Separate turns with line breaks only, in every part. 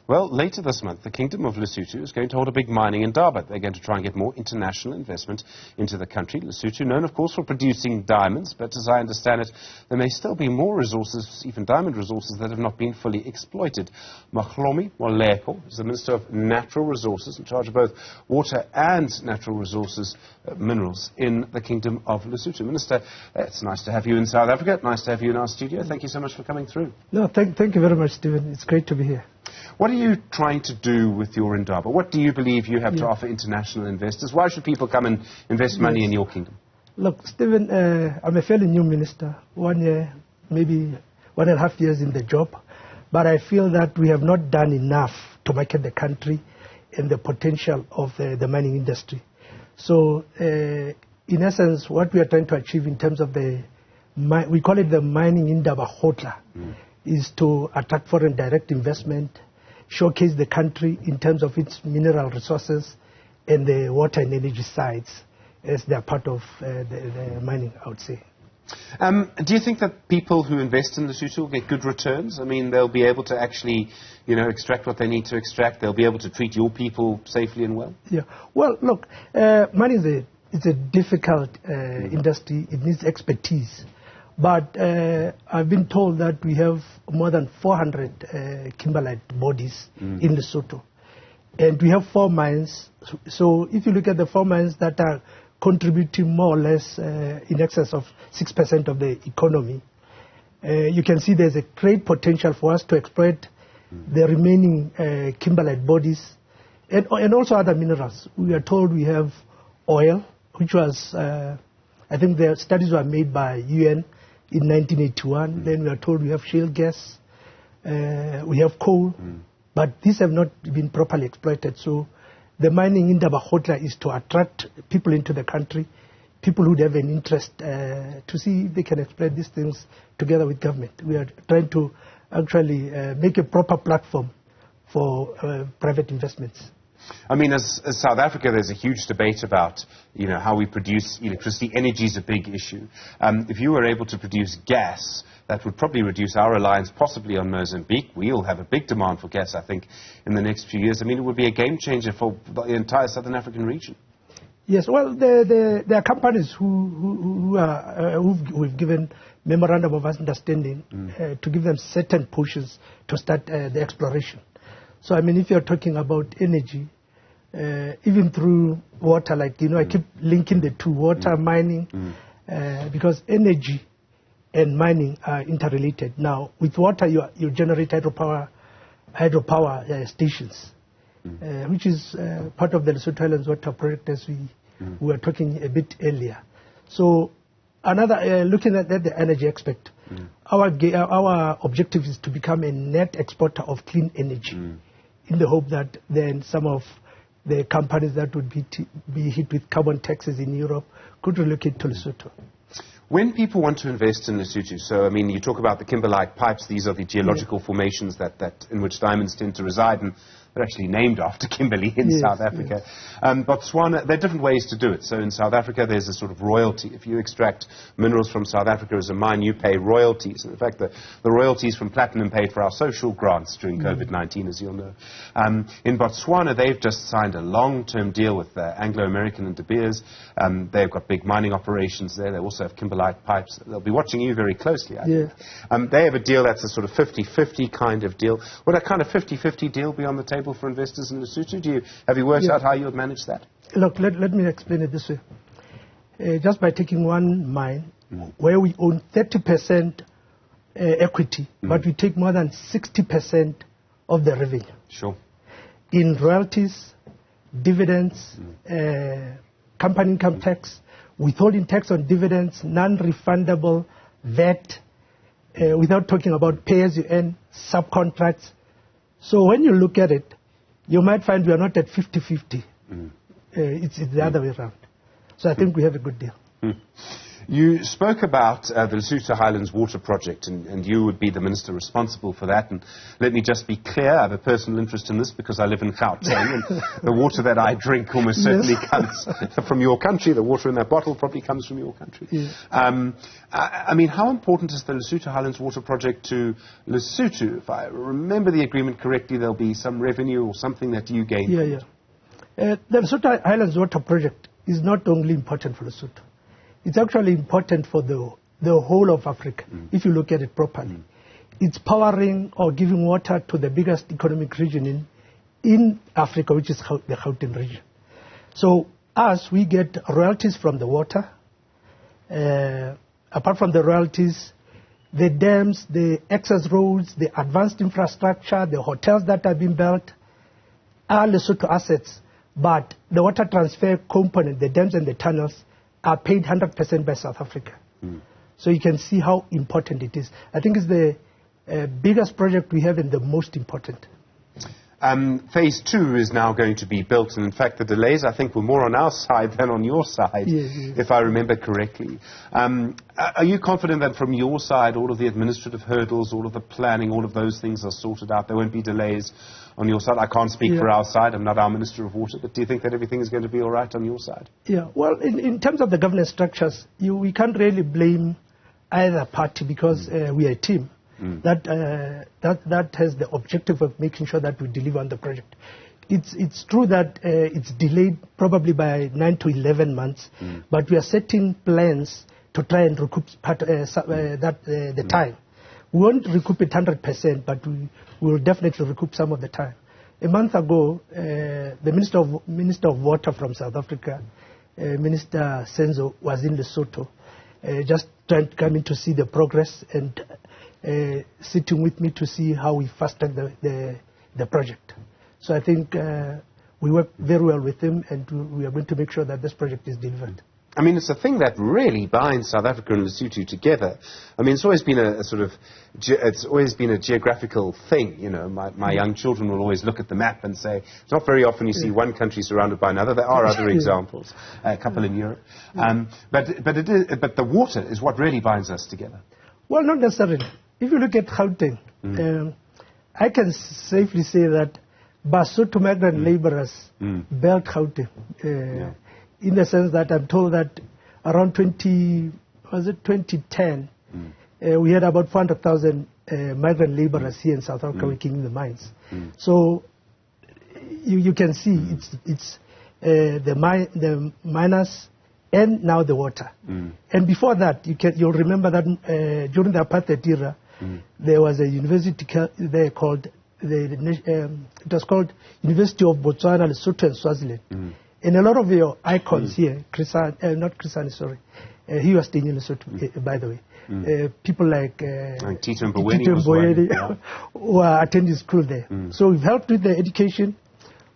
Well, later this month, the Kingdom of Lesotho is going to hold a big mining indaba. They're going to try and get more international investment into the country. Lesotho, known, of course, for producing diamonds, but as I understand it, there may still be more resources, even diamond resources, that have not been fully exploited. Mohlomi, Moleko, is the Minister of Natural Resources, in charge of both water and natural resources, minerals, in the Kingdom of Lesotho. Minister, it's nice to have you in South Africa. Nice to have you in our studio. Thank you so much for coming through.
No, thank you very much, Stephen. It's great to be here.
What are you trying to do with your indaba? What do you believe you have to offer international investors? Why should people come and invest money in your kingdom?
Look, Stephen, I'm a fairly new minister, 1 year, maybe 1.5 years in the job, but I feel that we have not done enough to market the country and the potential of the mining industry. So, in essence, what we are trying to achieve in terms of we call it the mining indaba hotla, is to attract foreign direct investment, showcase the country in terms of its mineral resources and the water and energy sides as they are part of the mining, I would say.
Do you think that people who invest in Lesotho will get good returns? I mean, they'll be able to actually, extract what they need to extract. They'll be able to treat your people safely and well?
Yeah. Well, look, mining is a difficult industry. It needs expertise. But I've been told that we have more than 400 kimberlite bodies in Lesotho. And we have 4 mines. So if you look at the 4 mines that are contributing more or less in excess of 6% of the economy, you can see there's a great potential for us to exploit the remaining kimberlite bodies and also other minerals. We are told we have oil, which was, I think the studies were made by UN in 1981. Then we are told we have shale gas, we have coal, but these have not been properly exploited. So the mining indaba hotla is to attract people into the country, people who have an interest to see if they can exploit these things together with government. We are trying to actually make a proper platform for private investments.
I mean, as South Africa, there's a huge debate about, how we produce electricity. Energy is a big issue. If you were able to produce gas, that would probably reduce our reliance possibly on Mozambique. We'll have a big demand for gas, I think, in the next few years. I mean, it would be a game changer for the entire Southern African region.
Yes, well, there are companies who've given memorandum of understanding to give them certain pushes to start the exploration. So, I mean, if you're talking about energy, even through water, I keep linking the two, water, mining, because energy and mining are interrelated. Now, with water, you generate hydropower stations, which is part of the Lesotho Highlands water project, as we were talking a bit earlier. So, looking at the energy aspect, our objective is to become a net exporter of clean energy, in the hope that then some of the companies that would be hit with carbon taxes in Europe could relocate to Lesotho.
When people want to invest in Lesotho, so I mean, you talk about the kimberlite pipes. These are the geological formations that in which diamonds tend to reside, and they're actually named after Kimberley in South Africa. Botswana, there are different ways to do it. So in South Africa, there's a sort of royalty. If you extract minerals from South Africa as a mine, you pay royalties. And in fact, the royalties from platinum paid for our social grants during COVID-19, as you'll know. In Botswana, they've just signed a long-term deal with Anglo-American and De Beers. They've got big mining operations there. They also have kimberlite pipes. They'll be watching you very closely, I think. They have a deal that's a sort of 50-50 kind of deal. Would a kind of 50-50 deal be on the table for investors in Lesotho? Have you worked out how you would manage that?
Look, let me explain it this way. Just by taking one mine, where we own 30% equity, but we take more than 60% of the revenue.
Sure. In
royalties, dividends, company income tax, withholding tax on dividends, non-refundable VAT, without talking about pay-as-you-earn, subcontracts. So when you look at it, you might find we are not at 50-50. It's the other way around. So I think we have a good deal.
You spoke about the Lesotho Highlands water project, and you would be the minister responsible for that. And let me just be clear, I have a personal interest in this because I live in Gauteng, and the water that I drink almost certainly comes from your country. The water in that bottle probably comes from your country. Yeah. I mean, how important is the Lesotho Highlands water project to Lesotho? If I remember the agreement correctly, there'll be some revenue or something that you gain.
Yeah. The Lesotho Highlands water project is not only important for Lesotho. It's actually important for the whole of Africa, if you look at it properly. It's powering or giving water to the biggest economic region in Africa, which is the Gauteng region. So us, we get royalties from the water. Apart from the royalties, the dams, the access roads, the advanced infrastructure, the hotels that have been built are Lesotho assets. But the water transfer component, the dams and the tunnels, are paid 100% by South Africa. So you can see how important it is. I think it's the biggest project we have and the most important.
Phase 2 is now going to be built, and in fact the delays I think were more on our side than on your side, if I remember correctly. Are you confident that from your side all of the administrative hurdles, all of the planning, all of those things are sorted out? There won't be delays on your side? I can't speak for our side, I'm not our Minister of Water, but do you think that everything is going to be all right on your side? Yeah, well, in terms of the governance structures, we can't really blame either party because we are a team. That has the objective of making sure that we deliver on the project. It's true that it's delayed probably by 9 to 11 months, but we are setting plans to try and recoup the time. We won't recoup it 100%, but we will definitely recoup some of the time. A month ago, the Minister of Water from South Africa, Minister Senzo, was in Lesotho, just trying to come in to see the progress and sitting with me to see how we fast-track the project. So I think we work very well with him, and we are going to make sure that this project is delivered. I mean, it's a thing that really binds South Africa and Lesotho together. I mean, it's always been it's always been a geographical thing. You know, my young children will always look at the map and say, it's not very often you see one country surrounded by another. There are other examples, a couple in Europe. But the water is what really binds us together. Well, not necessarily. If you look at Gauteng, I can safely say that Basotho migrant laborers built Gauteng. In the sense that I'm told that around 2010, we had about 400,000 migrant laborers here in South Africa working in the mines. So you can see it's the miners and now the water. And before that, you'll remember that during the apartheid era, there was a university there called it was called University of Botswana, Lesotho and Swaziland. And a lot of your icons here, not Chrisani, sorry, he was staying in Lesotho, by the way. People like Tito Mboweni who are attending school there. So we've helped with the education,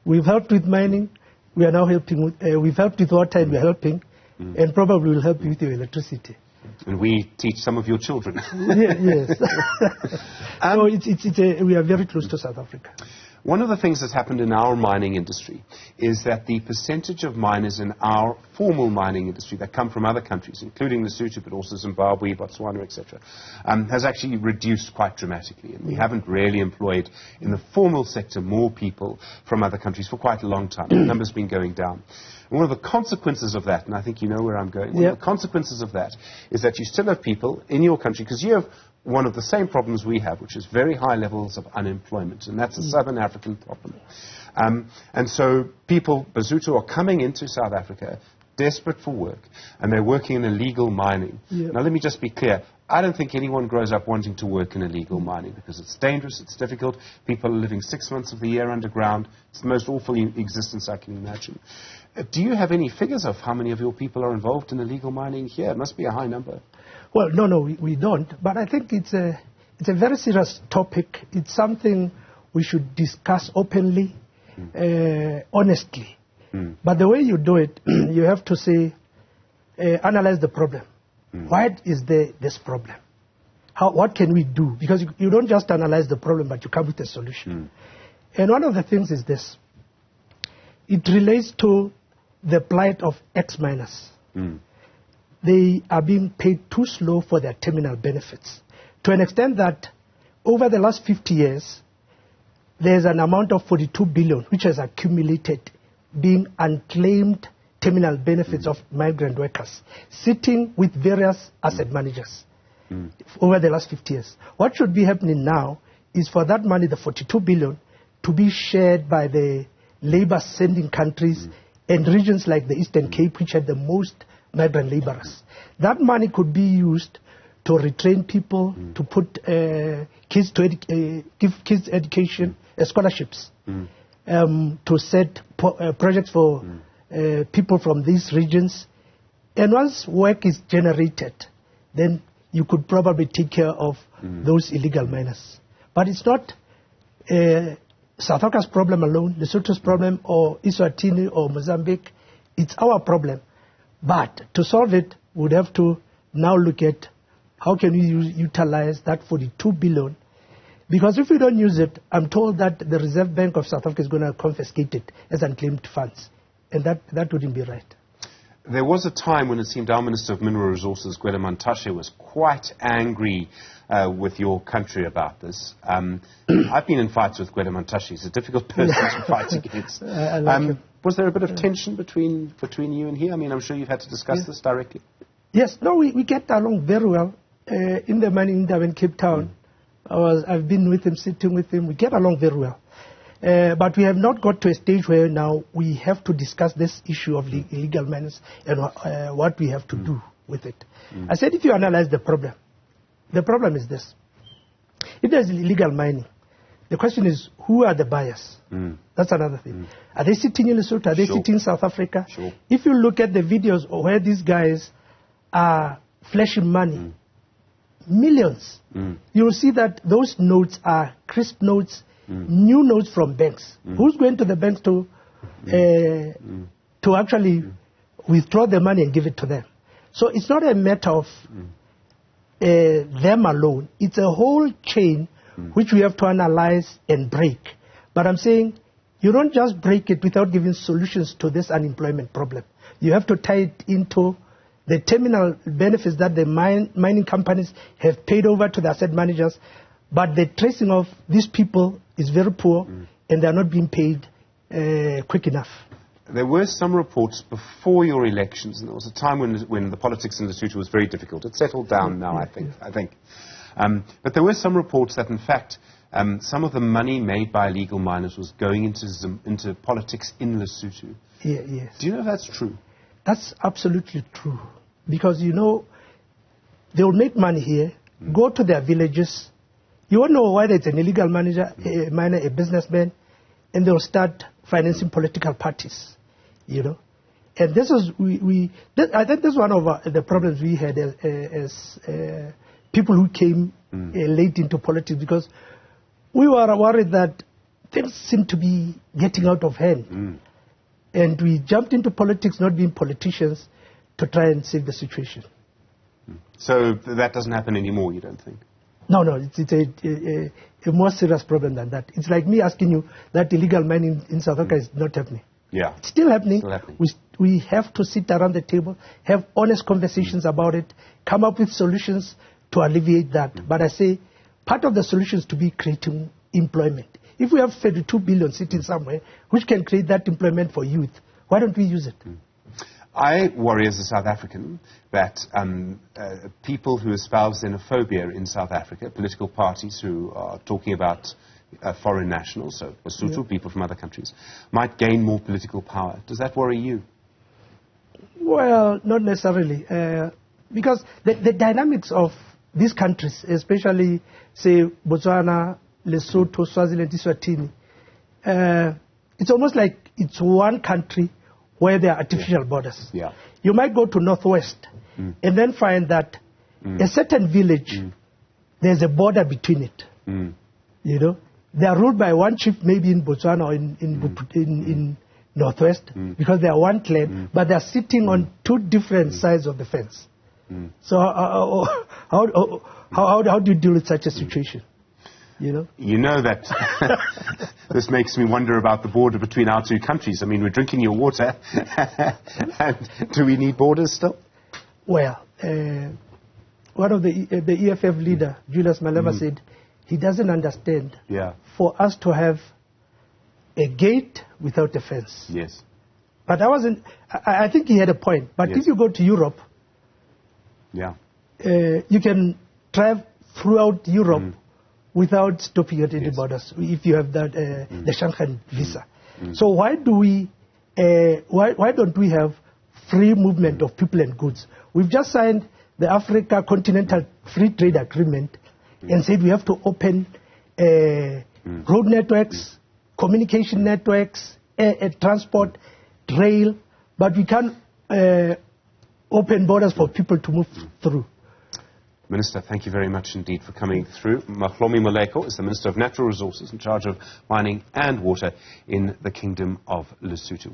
we've helped with mining, we are now helping with, we've helped with water and we're helping, and probably will help you with your electricity. And we teach some of your children. Yes. So we are very close to South Africa. One of the things that's happened in our mining industry is that the percentage of miners in our formal mining industry that come from other countries, including Lesotho, but also Zimbabwe, Botswana, etc., has actually reduced quite dramatically. And we haven't really employed in the formal sector more people from other countries for quite a long time. The number's been going down. And one of the consequences of that, and I think you know where I'm going, one of the consequences of that is that you still have people in your country, because you have one of the same problems we have, which is very high levels of unemployment, and that's a Southern African problem. And so people, Basotho, are coming into South Africa desperate for work, and they're working in illegal mining. Now, let me just be clear. I don't think anyone grows up wanting to work in illegal mining because it's dangerous, it's difficult. People are living 6 months of the year underground. It's the most awful existence I can imagine. Do you have any figures of how many of your people are involved in illegal mining here? It must be a high number. Well, no, we don't. But I think it's a very serious topic. It's something we should discuss openly, honestly. But the way you do it, you have to say, analyze the problem. Why is there this problem? What can we do? Because you don't just analyze the problem, but you come with a solution. And one of the things is this. It relates to the plight of ex-miners.
they are being paid too slow for their terminal benefits, to an extent that over the last 50 years, there's an amount of 42 billion which has accumulated being unclaimed terminal benefits of migrant workers, sitting with various asset managers over the last 50 years. What should be happening now is for that money, the 42 billion, to be shared by the labor-sending countries and regions like the Eastern Cape, which had the most migrant laborers. That money could be used to retrain people, to put kids to give kids education, scholarships, to set projects for people from these regions. And once work is generated, then you could probably take care of those illegal miners. But it's not South Africa's problem alone, Lesotho's problem, or Eswatini or Mozambique. It's our problem. But to solve it, we would have to now look at how can we utilize that 42 billion. Because if we don't use it, I'm told that the Reserve Bank of South Africa is going to confiscate it as unclaimed funds. And that wouldn't be right.
There was a time when it seemed our Minister of Mineral Resources, Gwede Mantashe, was quite angry with your country about this. I've been in fights with Gwede Mantashe. He's a difficult person to fight against. Was there a bit of tension between you and he? I mean, I'm sure you've had to discuss this directly.
Yes, no, we get along very well. In the mining indaba in Cape Town, I've been with him, sitting with him. We get along very well. But we have not got to a stage where now we have to discuss this issue of illegal miners and what we have to do with it. I said, if you analyze the problem is this. If there's illegal mining, the question is, who are the buyers? That's another thing. Are they sitting in Lesotho? Are they sitting in South Africa? If you look at the videos where these guys are flashing money, millions, you will see that those notes are crisp notes, new notes from banks. Who's going to the banks to actually withdraw the money and give it to them? So it's not a matter of them alone. It's a whole chain which we have to analyze and break. But I'm saying you don't just break it without giving solutions to this unemployment problem. You have to tie it into the terminal benefits that the mining companies have paid over to the asset managers, but the tracing of these people is very poor and they're not being paid quick enough.
There were some reports before your elections, and there was a time when the politics in Lesotho was very difficult. It's settled down now, I think. But there were some reports that, in fact, some of the money made by illegal miners was going into politics in Lesotho.
Yes.
Do you know if that's true?
That's absolutely true. Because, you know, they will make money here, go to their villages. You won't know whether it's an illegal miner, a businessman, and they'll start financing political parties, you know. And this is, I think this is one of the problems we had as people who came late into politics, because we were worried that things seem to be getting out of hand. And we jumped into politics, not being politicians, to try and save the situation.
So that doesn't happen anymore, you don't think?
No, it's a more serious problem than that. It's like me asking you that illegal mining in South Africa is not happening.
Yeah.
It's still happening. We have to sit around the table, have honest conversations about it, come up with solutions to alleviate that. But I say part of the solution is to be creating employment. If we have 32 billion sitting somewhere, which can create that employment for youth, why don't we use it?
I worry as a South African that people who espouse xenophobia in South Africa, political parties who are talking about foreign nationals, so Lesotho, people from other countries, might gain more political power. Does that worry you?
Well, not necessarily. Because the dynamics of these countries, especially, say, Botswana, Lesotho, Swaziland, Eswatini, it's almost like it's one country where there are artificial borders.
Yeah.
You might go to Northwest and then find that a certain village, there's a border between it. You know, they are ruled by one chief, maybe in Botswana or in Northwest, because they are one clan, but they are sitting on two different sides of the fence. So how do you deal with such a situation? You know
that this makes me wonder about the border between our two countries. I mean, we're drinking your water. And do we need borders still?
Well, one of the EFF leader, Julius Malema, said he doesn't understand for us to have a gate without a fence.
Yes.
But I think he had a point. But if you go to Europe, you can drive throughout Europe without stopping at any borders if you have that the Schengen visa. So why don't we have free movement of people and goods? We've just signed the Africa Continental Free Trade Agreement and said we have to open road networks, communication networks, transport, rail, but we can't open borders for people to move through.
Minister, thank you very much indeed for coming through. Mohlomi Moleko is the Minister of Natural Resources in charge of mining and water in the Kingdom of Lesotho.